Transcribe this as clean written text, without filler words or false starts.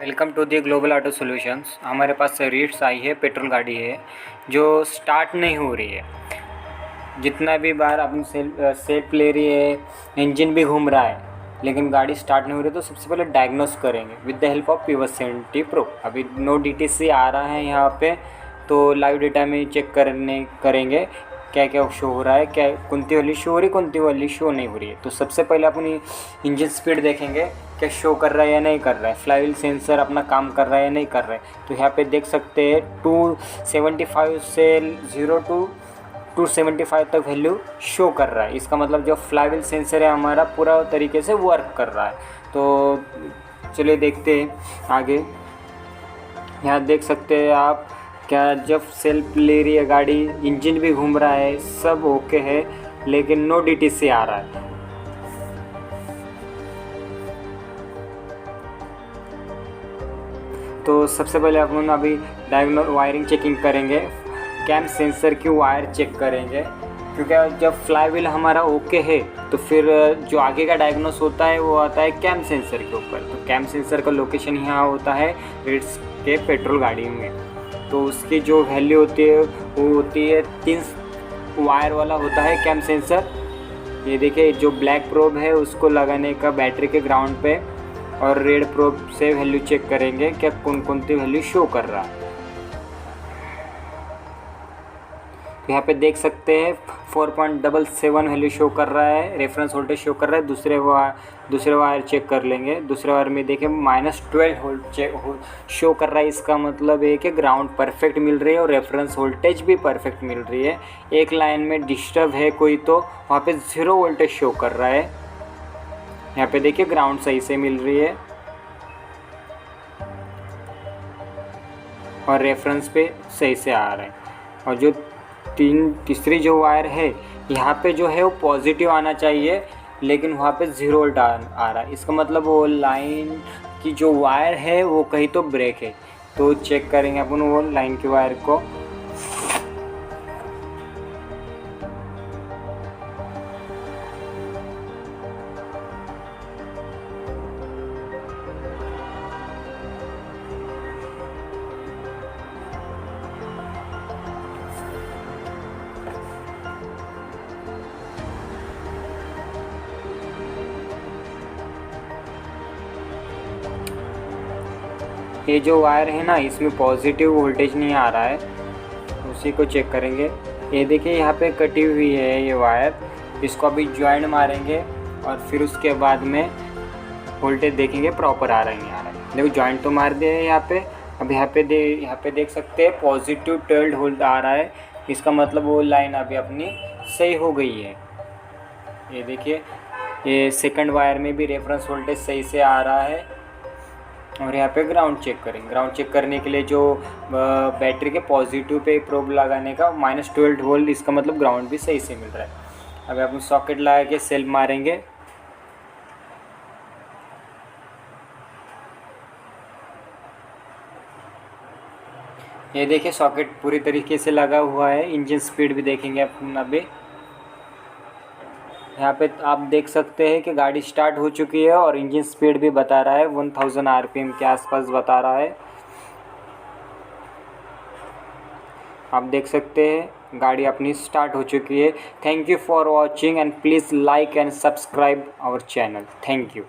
Welcome to the global auto solutions. हमारे पास रीट्स आई है, पेट्रोल गाड़ी है जो स्टार्ट नहीं हो रही है। जितना भी बार अपनी सेल्फ ले रही है, इंजन भी घूम रहा है, लेकिन गाड़ी स्टार्ट नहीं हो रही। तो सबसे पहले डायग्नोस करेंगे with the help of P170 Pro। अभी नो DTC आ रहा है यहाँ पे, तो लाइव डेटा में चेक करेंगे क्या क्या शो हो रहा है, क्या कौनती वाली शो हो रही, कौनती वाली शो नहीं हो रही है। तो सबसे पहले अपनी इंजन स्पीड देखेंगे क्या शो कर रहा है या नहीं कर रहा है, फ्लाईव्हील सेंसर अपना काम कर रहा है या नहीं कर रहा है। तो यहाँ पे देख सकते हैं 275 से 0 to 275 तक वैल्यू शो कर रहा है। इसका मतलब जो फ्लाईव्हील सेंसर है हमारा पूरा तरीके से वर्क कर रहा है। तो चलिए देखते हैं आगे। यहाँ देख सकते हैं आप, क्या जब सेल्फ ले रही है गाड़ी, इंजन भी घूम रहा है, सब ओके है, लेकिन नो DTC आ रहा है। तो सबसे पहले अपन अभी वायरिंग चेकिंग करेंगे, कैम सेंसर की वायर चेक करेंगे, क्योंकि जब फ्लाईव्हील हमारा ओके है तो फिर जो आगे का डायग्नोस होता है वो आता है कैम सेंसर के ऊपर। तो कैम सेंसर का लोकेशन यहाँ होता है रीट्स के पेट्रोल गाड़ी में। तो उसकी जो वैल्यू होती है वो होती है 3 वायर वाला होता है कैम सेंसर। ये देखिए, जो ब्लैक प्रोब है उसको लगाने का बैटरी के ग्राउंड पे, और रेड प्रोब से वैल्यू चेक करेंगे क्या कौन सी वैल्यू शो कर रहा है। तो यहाँ पे देख सकते हैं 4.77 वैल्यू शो कर रहा है, रेफरेंस वोल्टेज शो कर रहा है। दूसरे वायर चेक कर लेंगे। दूसरे वायर में देखें -12 वोल्ट शो कर रहा है। इसका मतलब है कि ग्राउंड परफेक्ट मिल रही है और रेफरेंस वोल्टेज भी परफेक्ट मिल रही है। एक लाइन में डिस्टर्ब है कोई तो वहाँ पे 0 वोल्टेज शो कर रहा है। यहाँ पे देखिए ग्राउंड सही से मिल रही है और रेफरेंस पे सही से आ रहा है। और जो तीसरी जो वायर है यहाँ पे जो है वो पॉजिटिव आना चाहिए, लेकिन वहाँ पे 0 वोल्ट आ रहा है। इसका मतलब वो लाइन की जो वायर है वो कहीं तो ब्रेक है। तो चेक करेंगे अपन वो लाइन की वायर को। ये जो वायर है ना, इसमें पॉजिटिव वोल्टेज नहीं आ रहा है, उसी को चेक करेंगे। ये देखिए यहाँ पे कटी हुई है ये वायर, इसको अभी ज्वाइंट मारेंगे और फिर उसके बाद में वोल्टेज देखेंगे प्रॉपर आ रहा है नहीं आ रहा है। देखो ज्वाइंट तो मार दिया है यहाँ पे। अब यहाँ पे देख सकते हैं पॉजिटिव 12 वोल्ट आ रहा है। इसका मतलब वो लाइन अभी अपनी सही हो गई है। ये देखिए, ये सेकंड वायर में भी रेफरेंस वोल्टेज सही से आ रहा है। और यहाँ पे ग्राउंड चेक करेंगे। ग्राउंड चेक करने के लिए जो बैटरी के पॉजिटिव पे प्रोब लगाने का -12 वोल्ट, इसका मतलब ग्राउंड भी सही से मिल रहा है। अब अपन सॉकेट लगा के सेल्फ मारेंगे। ये देखिए सॉकेट पूरी तरीके से लगा हुआ है। इंजन स्पीड भी देखेंगे अपन अभी। यहाँ पे आप देख सकते हैं कि गाड़ी स्टार्ट हो चुकी है और इंजन स्पीड भी बता रहा है 1000 RPM के आसपास बता रहा है। आप देख सकते हैं गाड़ी अपनी स्टार्ट हो चुकी है। Thank you for watching and please like and subscribe our channel. Thank you.